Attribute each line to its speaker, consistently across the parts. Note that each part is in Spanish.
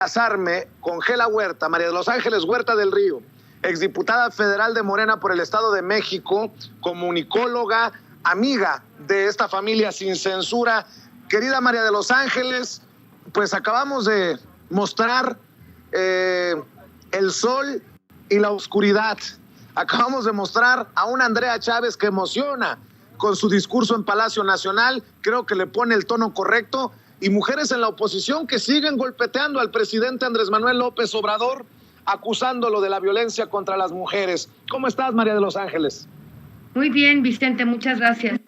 Speaker 1: Casarme con Gela Huerta, María de los Ángeles Huerta del Río, exdiputada federal de Morena por el Estado de México, comunicóloga, amiga de esta familia sin censura. Querida María de los Ángeles, pues acabamos de mostrar el sol y la oscuridad. Acabamos de mostrar a una Andrea Chávez que emociona con su discurso en Palacio Nacional, creo que le pone el tono correcto, y mujeres en la oposición que siguen golpeteando al presidente Andrés Manuel López Obrador, acusándolo de la violencia contra las mujeres. ¿Cómo estás, María de los Ángeles?
Speaker 2: Muy bien, Vicente, muchas gracias.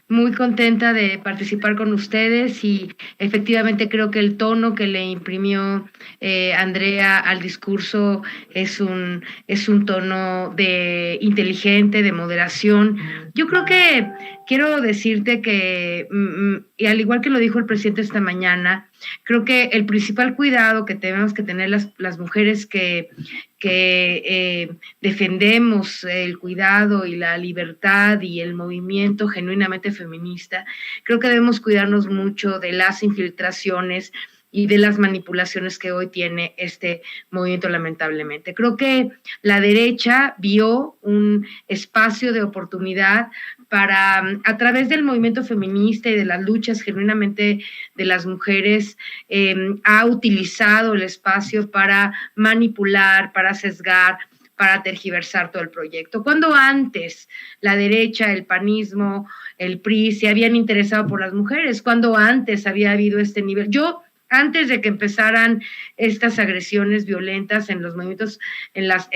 Speaker 2: Muy contenta de participar con ustedes y efectivamente creo que el tono que le imprimió Andrea al discurso es un tono de inteligente, de moderación. Yo creo que quiero decirte que, y al igual que lo dijo el presidente esta mañana, creo que el principal cuidado que tenemos que tener las mujeres que defendemos el cuidado y la libertad y el movimiento genuinamente feminista, creo que debemos cuidarnos mucho de las infiltraciones y de las manipulaciones que hoy tiene este movimiento, lamentablemente. Creo que la derecha vio un espacio de oportunidad para, a través del movimiento feminista y de las luchas genuinamente de las mujeres, ha utilizado el espacio para manipular, para sesgar, para tergiversar todo el proyecto. Cuando antes la derecha, el panismo, el PRI se habían interesado por las mujeres, cuando antes había habido este nivel. Antes de que empezaran estas agresiones violentas en los movimientos, en las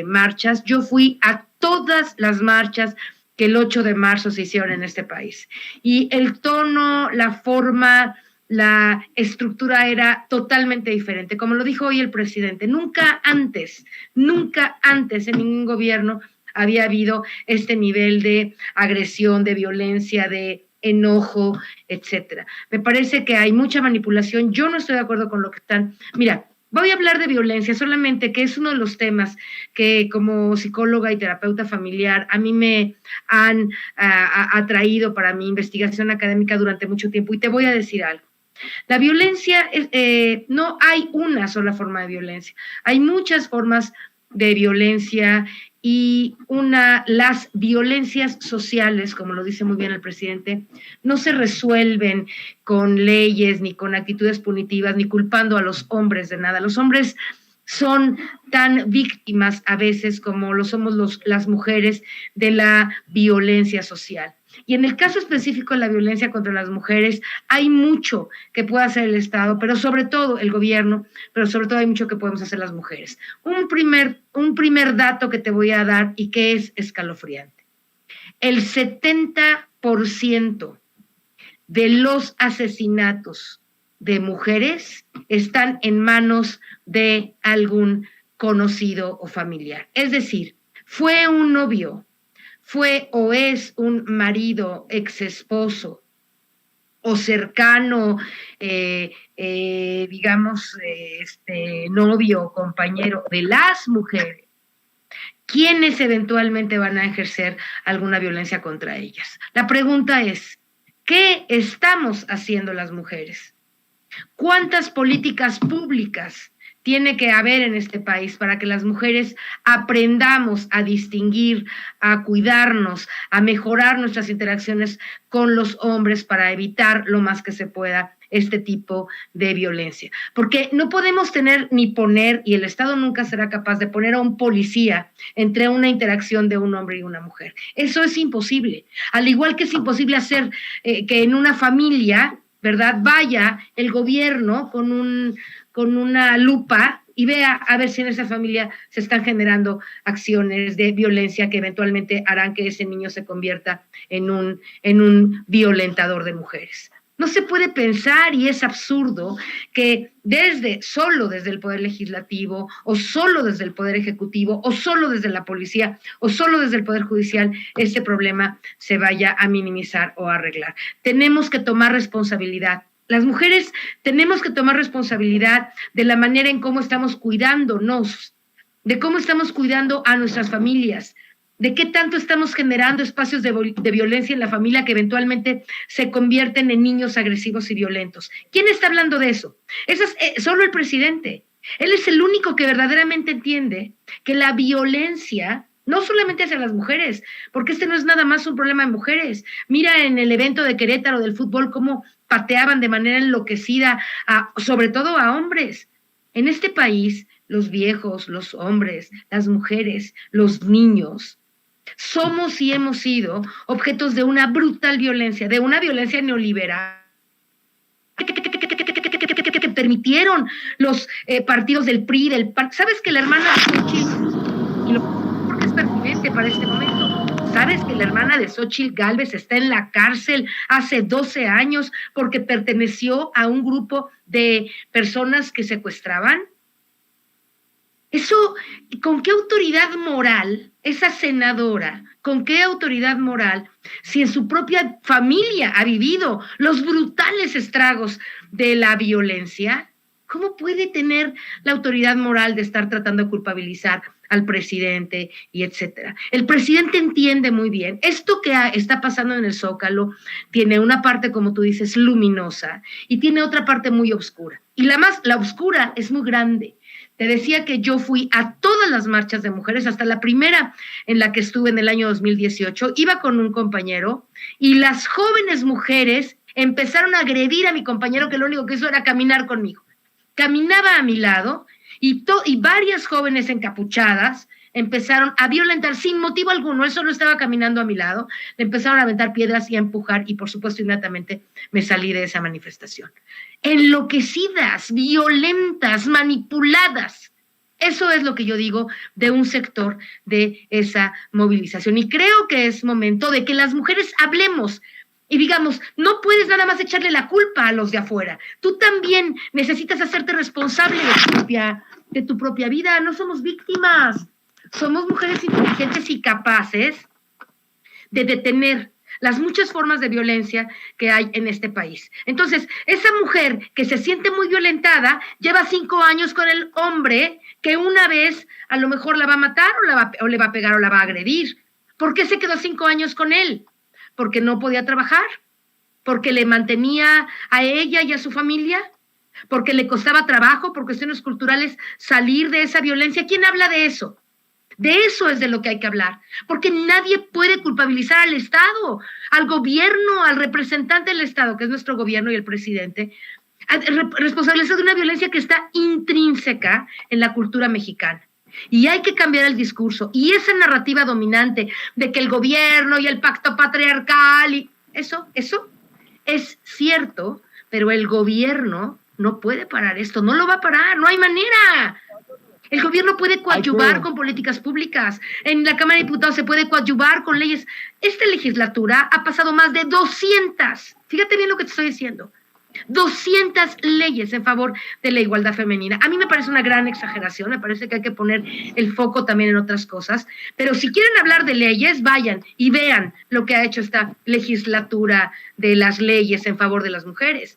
Speaker 2: marchas, yo fui a todas las marchas que el 8 de marzo se hicieron en este país. Y el tono, la forma, la estructura era totalmente diferente. Como lo dijo hoy el presidente, nunca antes en ningún gobierno había habido este nivel de agresión, de violencia, de enojo, etcétera. Me parece que hay mucha manipulación. Yo no estoy de acuerdo con lo que están. Mira, voy a hablar de violencia, solamente que es uno de los temas que como psicóloga y terapeuta familiar a mí me han atraído para mi investigación académica durante mucho tiempo, y te voy a decir algo. La violencia, no hay una sola forma de violencia, hay muchas formas de violencia, y las violencias sociales, como lo dice muy bien el presidente, no se resuelven con leyes, ni con actitudes punitivas, ni culpando a los hombres de nada. Los hombres son tan víctimas a veces como lo somos las mujeres de la violencia social. Y en el caso específico de la violencia contra las mujeres, hay mucho que puede hacer el Estado, pero sobre todo el gobierno, pero sobre todo hay mucho que podemos hacer las mujeres. Un primer dato que te voy a dar y que es escalofriante. El 70% de los asesinatos de mujeres están en manos de algún conocido o familiar. Es decir, fue un novio, fue o es un marido, exesposo o cercano, novio o compañero de las mujeres, quienes eventualmente van a ejercer alguna violencia contra ellas. La pregunta es, ¿qué estamos haciendo las mujeres? ¿Cuántas políticas públicas tiene que haber en este país para que las mujeres aprendamos a distinguir, a cuidarnos, a mejorar nuestras interacciones con los hombres para evitar lo más que se pueda este tipo de violencia? Porque no podemos tener ni poner, y el Estado nunca será capaz de poner a un policía entre una interacción de un hombre y una mujer. Eso es imposible. Al igual que es imposible hacer que en una familia, ¿verdad?, vaya el gobierno con una lupa y vea a ver si en esa familia se están generando acciones de violencia que eventualmente harán que ese niño se convierta en un violentador de mujeres. No se puede pensar, y es absurdo, que solo desde el Poder Legislativo, o solo desde el Poder Ejecutivo, o solo desde la policía, o solo desde el Poder Judicial, este problema se vaya a minimizar o a arreglar. Tenemos que tomar responsabilidad. Las mujeres tenemos que tomar responsabilidad de la manera en cómo estamos cuidándonos, de cómo estamos cuidando a nuestras familias, ¿De qué tanto estamos generando espacios de violencia en la familia que eventualmente se convierten en niños agresivos y violentos? ¿Quién está hablando de eso? Eso es solo el presidente. Él es el único que verdaderamente entiende que la violencia no solamente hacia las mujeres, porque este no es nada más un problema de mujeres. Mira en el evento de Querétaro del fútbol cómo pateaban de manera enloquecida, sobre todo a hombres. En este país, los viejos, los hombres, las mujeres, los niños, somos y hemos sido objetos de una brutal violencia, de una violencia neoliberal que permitieron los partidos del PRI, del PAN. ¿Sabes que la hermana de Xochitl, y porque es pertinente para este momento, sabes que la hermana de Xochitl Gálvez está en la cárcel hace 12 años porque perteneció a un grupo de personas que secuestraban? Eso, ¿con qué autoridad moral esa senadora, con qué autoridad moral, si en su propia familia ha vivido los brutales estragos de la violencia, cómo puede tener la autoridad moral de estar tratando de culpabilizar al presidente y etcétera? El presidente entiende muy bien, esto que está pasando en el Zócalo tiene una parte, como tú dices, luminosa y tiene otra parte muy oscura. Y la oscura es muy grande. Te decía que yo fui a todas las marchas de mujeres, hasta la primera en la que estuve en el año 2018, iba con un compañero y las jóvenes mujeres empezaron a agredir a mi compañero que lo único que hizo era caminar conmigo. Caminaba a mi lado y varias jóvenes encapuchadas empezaron a violentar sin motivo alguno, él solo estaba caminando a mi lado, le empezaron a aventar piedras y a empujar y por supuesto inmediatamente me salí de esa manifestación. Enloquecidas, violentas, manipuladas. Eso es lo que yo digo de un sector de esa movilización. Y creo que es momento de que las mujeres hablemos y digamos, no puedes nada más echarle la culpa a los de afuera. Tú también necesitas hacerte responsable de tu propia vida. No somos víctimas. Somos mujeres inteligentes y capaces de detener las muchas formas de violencia que hay en este país. Entonces, esa mujer que se siente muy violentada lleva 5 años con el hombre que una vez a lo mejor la va a matar o le va a pegar o la va a agredir. ¿Por qué se quedó 5 años con él? Porque no podía trabajar, porque le mantenía a ella y a su familia, porque le costaba trabajo, por cuestiones culturales, salir de esa violencia. ¿Quién habla de eso? De eso es de lo que hay que hablar, porque nadie puede culpabilizar al Estado, al gobierno, al representante del Estado, que es nuestro gobierno y el presidente, responsabilizar de una violencia que está intrínseca en la cultura mexicana. Y hay que cambiar el discurso. Y esa narrativa dominante de que el gobierno y el pacto patriarcal, y eso es cierto, pero el gobierno no puede parar esto, no lo va a parar, no hay manera. El gobierno puede coadyuvar con políticas públicas. En la Cámara de Diputados se puede coadyuvar con leyes. Esta legislatura ha pasado más de 200, fíjate bien lo que te estoy diciendo, 200 leyes en favor de la igualdad femenina. A mí me parece una gran exageración, me parece que hay que poner el foco también en otras cosas, pero si quieren hablar de leyes, vayan y vean lo que ha hecho esta legislatura de las leyes en favor de las mujeres.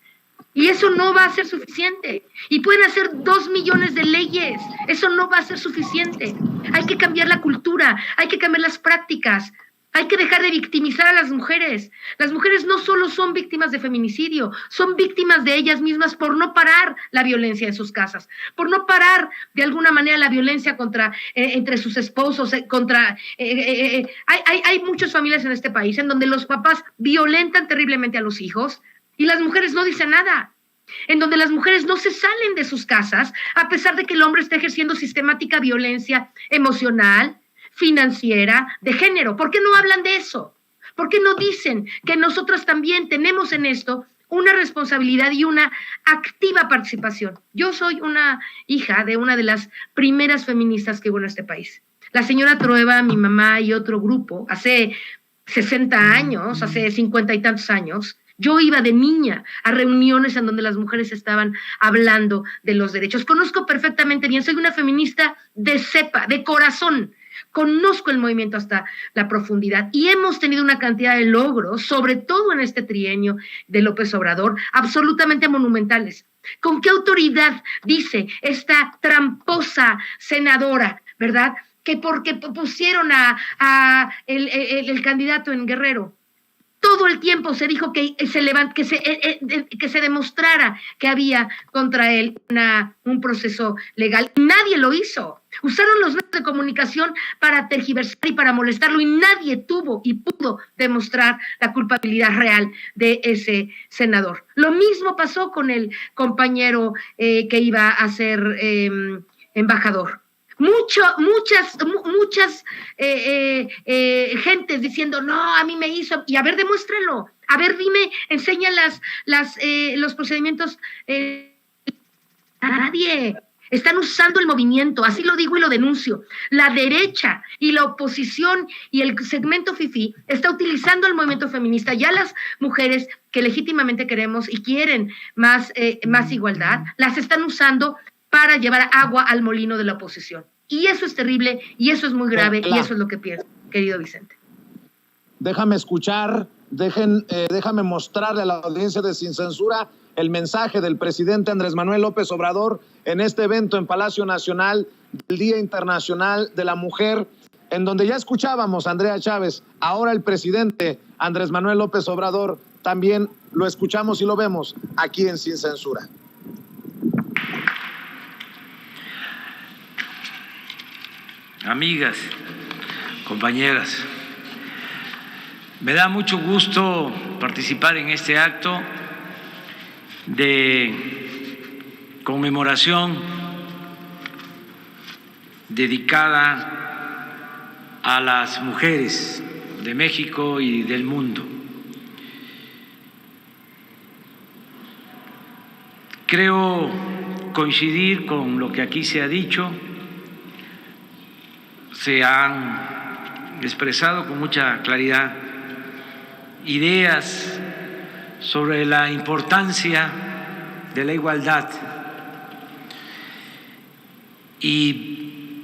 Speaker 2: Y eso no va a ser suficiente. Y pueden hacer 2 millones de leyes. Eso no va a ser suficiente. Hay que cambiar la cultura, hay que cambiar las prácticas, hay que dejar de victimizar a las mujeres. Las mujeres no solo son víctimas de feminicidio, son víctimas de ellas mismas por no parar la violencia en sus casas, por no parar de alguna manera la violencia entre sus esposos, hay muchas familias en este país en donde los papás violentan terriblemente a los hijos y las mujeres no dicen nada, en donde las mujeres no se salen de sus casas a pesar de que el hombre está ejerciendo sistemática violencia emocional, financiera, de género. ¿Por qué no hablan de eso? ¿Por qué no dicen que nosotras también tenemos en esto una responsabilidad y una activa participación? Yo soy una hija de una de las primeras feministas que hubo en este país. La señora Trueba, mi mamá y otro grupo, hace 60 años, hace 50 y tantos años, yo iba de niña a reuniones en donde las mujeres estaban hablando de los derechos. Conozco perfectamente bien, soy una feminista de cepa, de corazón. Conozco el movimiento hasta la profundidad y hemos tenido una cantidad de logros, sobre todo en este trienio de López Obrador, absolutamente monumentales. ¿Con qué autoridad dice esta tramposa senadora, verdad, que porque pusieron a el candidato en Guerrero. Todo el tiempo se dijo que se demostrara que había contra él un proceso legal. Nadie lo hizo. Usaron los medios de comunicación para tergiversar y para molestarlo, y nadie tuvo y pudo demostrar la culpabilidad real de ese senador. Lo mismo pasó con el compañero que iba a ser embajador. Muchas gentes diciendo, no, a mí me hizo, y a ver, demuéstralo, a ver, dime, enseña los procedimientos. Nadie. Están usando el movimiento, así lo digo y lo denuncio. La derecha y la oposición y el segmento fifí está utilizando el movimiento feminista y a las mujeres que legítimamente queremos y quieren más igualdad, las están usando para llevar agua al molino de la oposición. Y eso es terrible, y eso es muy grave, y eso es lo que pienso, querido Vicente.
Speaker 1: Déjame mostrarle a la audiencia de Sin Censura el mensaje del presidente Andrés Manuel López Obrador en este evento en Palacio Nacional del Día Internacional de la Mujer, en donde ya escuchábamos a Andrea Chávez. Ahora el presidente Andrés Manuel López Obrador también lo escuchamos y lo vemos aquí en Sin Censura.
Speaker 3: Amigas, compañeras, me da mucho gusto participar en este acto de conmemoración dedicada a las mujeres de México y del mundo. Creo coincidir con lo que aquí se ha dicho. Se han expresado con mucha claridad ideas sobre la importancia de la igualdad y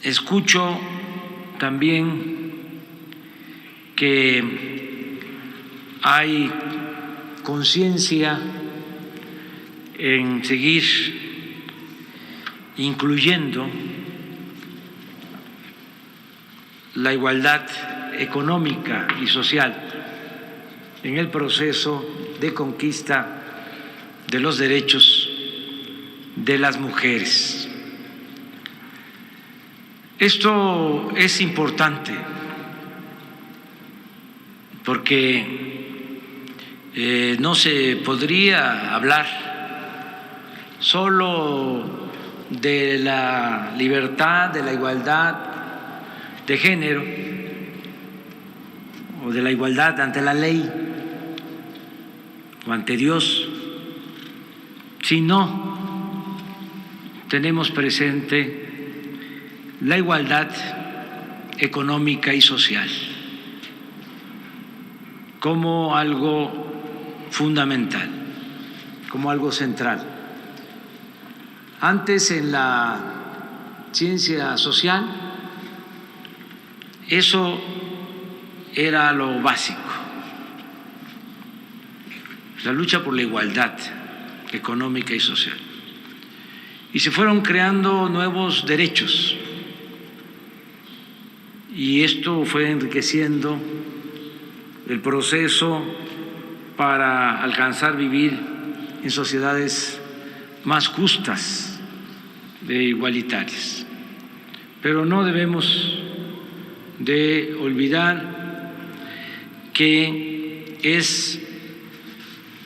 Speaker 3: escucho también que hay conciencia en seguir incluyendo la igualdad económica y social en el proceso de conquista de los derechos de las mujeres. Esto es importante porque no se podría hablar solo de la libertad, de la igualdad de género o de la igualdad ante la ley o ante Dios, si no tenemos presente la igualdad económica y social como algo fundamental, como algo central. Antes, en la ciencia social, eso era lo básico, la lucha por la igualdad económica y social. Y se fueron creando nuevos derechos y esto fue enriqueciendo el proceso para alcanzar vivir en sociedades más justas e igualitarias. Pero no debemos de olvidar que es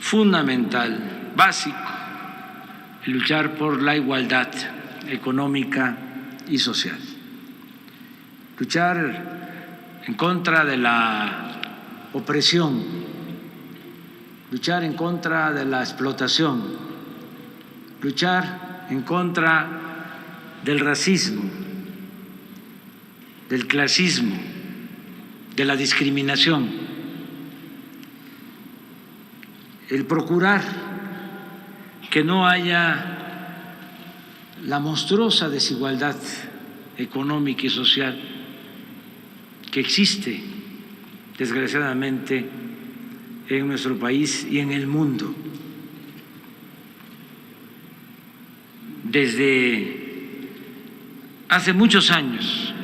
Speaker 3: fundamental, básico, luchar por la igualdad económica y social, luchar en contra de la opresión, luchar en contra de la explotación, luchar en contra del racismo, del clasismo, de la discriminación, el procurar que no haya la monstruosa desigualdad económica y social que existe, desgraciadamente, en nuestro país y en el mundo. Desde hace muchos años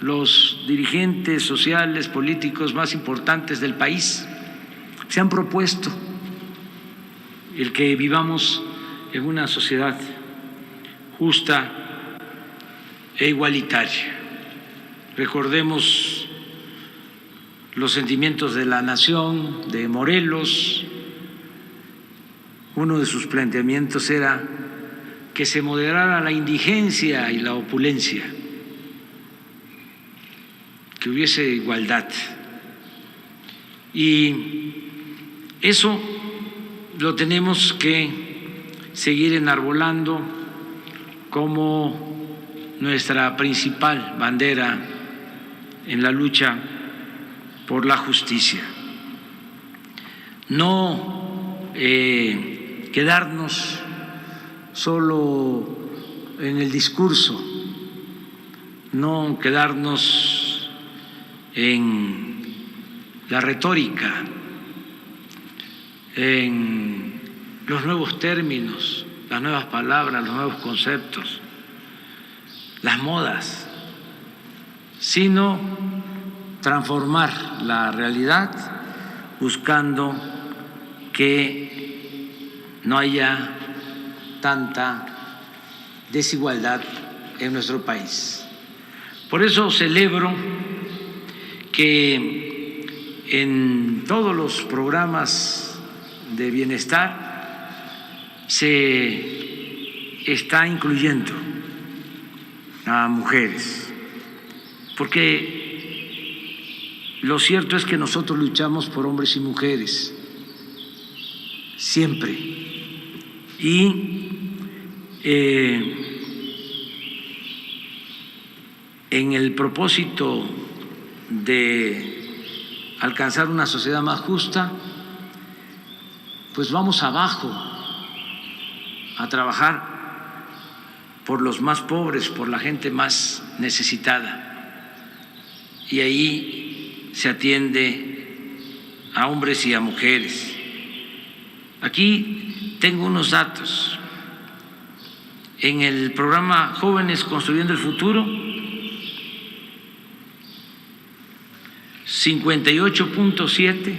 Speaker 3: los dirigentes sociales, políticos más importantes del país se han propuesto el que vivamos en una sociedad justa e igualitaria. Recordemos los sentimientos de la nación, de Morelos. Uno de sus planteamientos era que se moderara la indigencia y la opulencia, que hubiese igualdad. Y eso lo tenemos que seguir enarbolando como nuestra principal bandera en la lucha por la justicia. No quedarnos solo en el discurso, no quedarnos en la retórica, en los nuevos términos, las nuevas palabras, los nuevos conceptos, las modas, sino transformar la realidad buscando que no haya tanta desigualdad en nuestro país. Por eso celebro que en todos los programas de bienestar se está incluyendo a mujeres, porque lo cierto es que nosotros luchamos por hombres y mujeres, siempre, y en el propósito de alcanzar una sociedad más justa, pues vamos abajo a trabajar por los más pobres, por la gente más necesitada, y ahí se atiende a hombres y a mujeres. Aquí tengo unos datos. En el programa Jóvenes Construyendo el Futuro, 58.7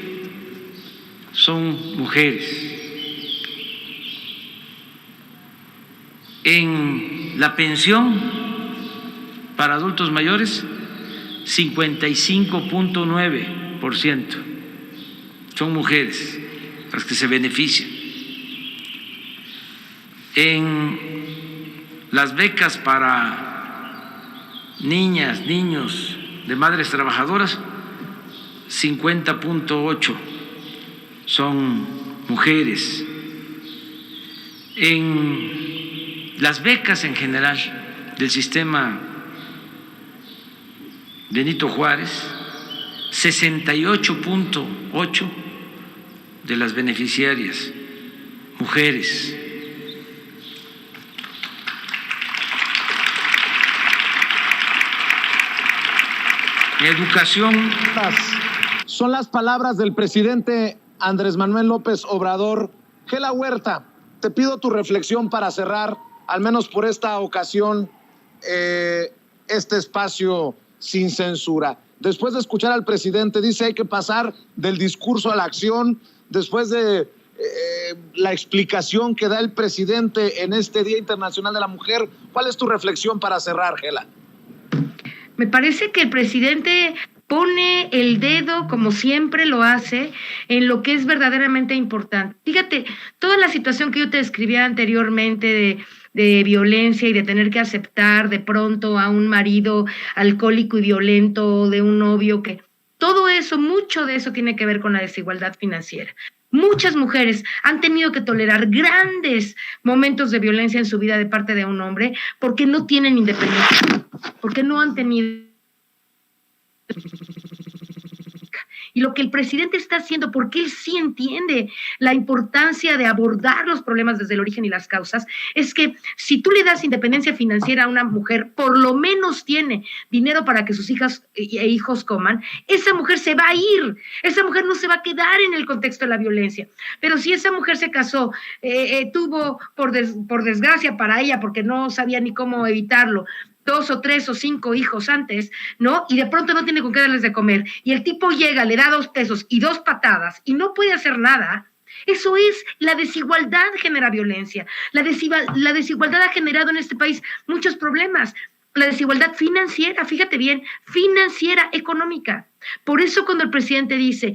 Speaker 3: son mujeres. En la pensión para adultos mayores, 55.9% son mujeres las que se benefician. En las becas para niñas, niños de madres trabajadoras, 50.8 son mujeres. En las becas en general del sistema Benito Juárez, 68.8 de las beneficiarias, mujeres. Educación.
Speaker 1: Son las palabras del presidente Andrés Manuel López Obrador. Gela Huerta, te pido tu reflexión para cerrar, al menos por esta ocasión, este espacio sin censura. Después de escuchar al presidente, dice hay que pasar del discurso a la acción. Después de la explicación que da el presidente en este Día Internacional de la Mujer, ¿cuál es tu reflexión para cerrar, Gela?
Speaker 2: Me parece que el presidente pone el dedo, como siempre lo hace, en lo que es verdaderamente importante. Fíjate, toda la situación que yo te describía anteriormente de violencia y de tener que aceptar de pronto a un marido alcohólico y violento, de un novio que... Todo eso, mucho de eso tiene que ver con la desigualdad financiera. Muchas mujeres han tenido que tolerar grandes momentos de violencia en su vida de parte de un hombre porque no tienen independencia, porque no han tenido... Y lo que el presidente está haciendo, porque él sí entiende la importancia de abordar los problemas desde el origen y las causas, es que si tú le das independencia financiera a una mujer, por lo menos tiene dinero para que sus hijas e hijos coman, esa mujer se va a ir, esa mujer no se va a quedar en el contexto de la violencia. Pero si esa mujer se casó, tuvo, por desgracia para ella, porque no sabía ni cómo evitarlo, 2 o 3 o 5 hijos antes, ¿no? Y de pronto no tiene con qué darles de comer, y el tipo llega, le da 2 pesos y 2 patadas, y no puede hacer nada. Eso es, la desigualdad genera violencia. La desigualdad ha generado en este país muchos problemas. La desigualdad financiera, fíjate bien, financiera, económica. Por eso cuando el presidente dice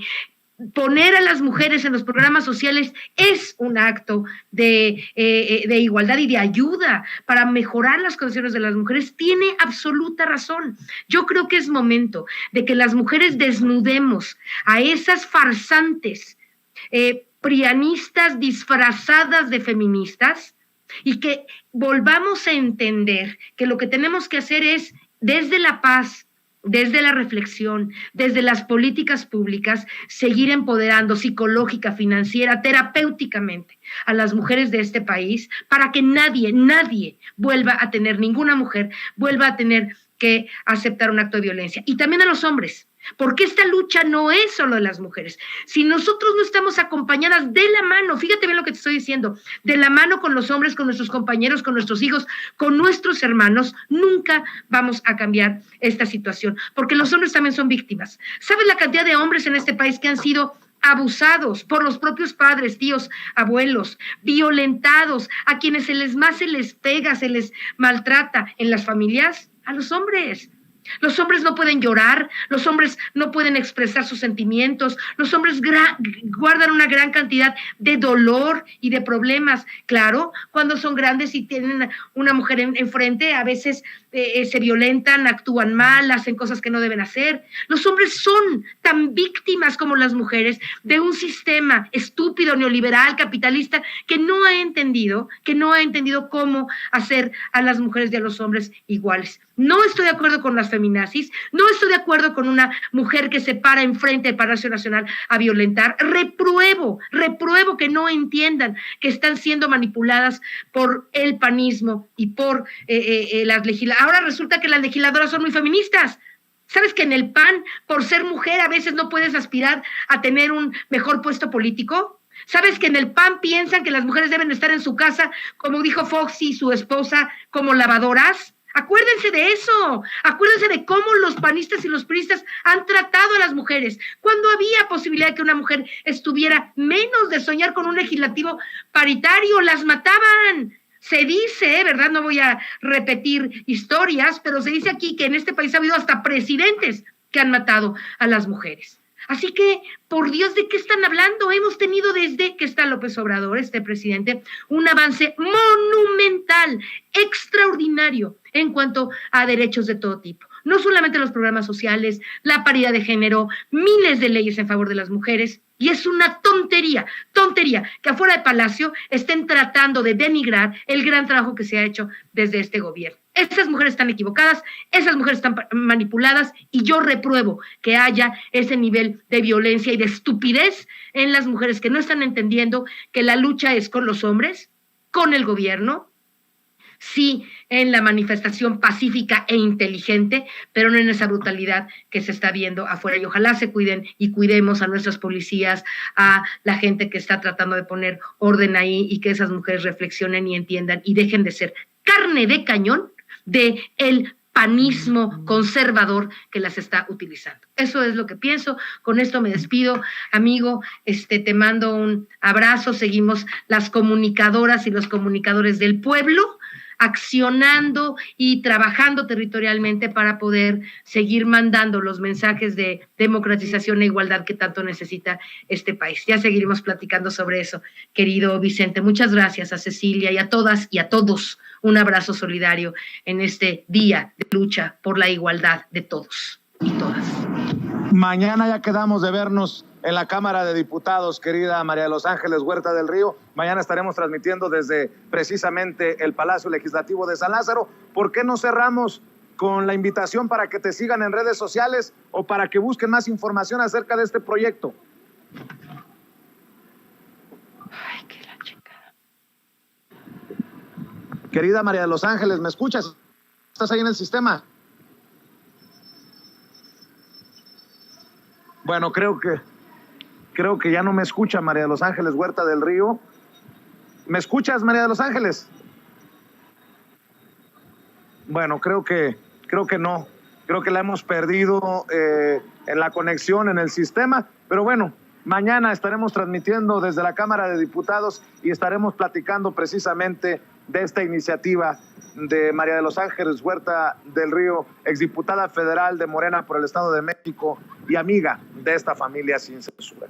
Speaker 2: poner a las mujeres en los programas sociales es un acto de igualdad y de ayuda para mejorar las condiciones de las mujeres, tiene absoluta razón. Yo creo que es momento de que las mujeres desnudemos a esas farsantes prianistas disfrazadas de feministas y que volvamos a entender que lo que tenemos que hacer es, desde la paz, desde la reflexión, desde las políticas públicas, seguir empoderando psicológica, financiera, terapéuticamente a las mujeres de este país para que nadie vuelva a tener, ninguna mujer vuelva a tener que aceptar un acto de violencia. Y también a los hombres, porque esta lucha no es solo de las mujeres. Si nosotros no estamos acompañadas de la mano, fíjate bien lo que te estoy diciendo, de la mano con los hombres, con nuestros compañeros, con nuestros hijos, con nuestros hermanos, nunca vamos a cambiar esta situación, porque los hombres también son víctimas. ¿Sabes la cantidad de hombres en este país que han sido abusados por los propios padres, tíos, abuelos, violentados, a quienes se les pega, se les maltrata en las familias? A los hombres. Los hombres no pueden llorar, los hombres no pueden expresar sus sentimientos, los hombres guardan una gran cantidad de dolor y de problemas. Claro, cuando son grandes y tienen una mujer enfrente, a veces se violentan, actúan mal, hacen cosas que no deben hacer. Los hombres son tan víctimas como las mujeres de un sistema estúpido, neoliberal, capitalista, que no ha entendido cómo hacer a las mujeres y a los hombres iguales. No estoy de acuerdo con las feminazis, no estoy de acuerdo con una mujer que se para enfrente del Palacio Nacional a violentar. Repruebo que no entiendan que están siendo manipuladas por el panismo y por las legisladoras. Ahora resulta que las legisladoras son muy feministas. ¿Sabes que en el PAN, por ser mujer, a veces no puedes aspirar a tener un mejor puesto político? ¿Sabes que en el PAN piensan que las mujeres deben estar en su casa, como dijo Foxy y su esposa, como lavadoras? Acuérdense de eso, acuérdense de cómo los panistas y los priistas han tratado a las mujeres. Cuando había posibilidad de que una mujer estuviera, menos de soñar con un legislativo paritario, las mataban. Se dice, ¿verdad? No voy a repetir historias, pero se dice aquí que en este país ha habido hasta presidentes que han matado a las mujeres. Así que, por Dios, ¿de qué están hablando? Hemos tenido desde que está López Obrador, este presidente, un avance monumental, extraordinario en cuanto a derechos de todo tipo. No solamente los programas sociales, la paridad de género, miles de leyes en favor de las mujeres. Y es una tontería, que afuera de Palacio estén tratando de denigrar el gran trabajo que se ha hecho desde este gobierno. Esas mujeres están equivocadas, esas mujeres están manipuladas y yo repruebo que haya ese nivel de violencia y de estupidez en las mujeres que no están entendiendo que la lucha es con los hombres, con el gobierno, sí en la manifestación pacífica e inteligente, pero no en esa brutalidad que se está viendo afuera. Y ojalá se cuiden y cuidemos a nuestras policías, a la gente que está tratando de poner orden ahí y que esas mujeres reflexionen y entiendan y dejen de ser carne de cañón de el panismo conservador que las está utilizando. Eso es lo que pienso. Con esto me despido, amigo. Te mando un abrazo. Seguimos las comunicadoras y los comunicadores del pueblo accionando y trabajando territorialmente para poder seguir mandando los mensajes de democratización e igualdad que tanto necesita este país. Ya seguiremos platicando sobre eso, querido Vicente. Muchas gracias a Cecilia y a todas y a todos. Un abrazo solidario en este día de lucha por la igualdad de todos y todas.
Speaker 1: Mañana ya quedamos de vernos en la Cámara de Diputados, querida María de los Ángeles Huerta del Río. Mañana estaremos transmitiendo desde precisamente el Palacio Legislativo de San Lázaro. ¿Por qué no cerramos con la invitación para que te sigan en redes sociales o para que busquen más información acerca de este proyecto?
Speaker 2: Ay, qué la chingada.
Speaker 1: Querida María de los Ángeles, ¿me escuchas? ¿Estás ahí en el sistema? Bueno, creo que ya no me escucha María de los Ángeles Huerta del Río. ¿Me escuchas, María de los Ángeles? Bueno, creo que no. Creo que la hemos perdido en la conexión, en el sistema. Pero bueno, mañana estaremos transmitiendo desde la Cámara de Diputados y estaremos platicando precisamente de esta iniciativa de María de los Ángeles Huerta del Río, exdiputada federal de Morena por el Estado de México y amiga de esta familia sin censura.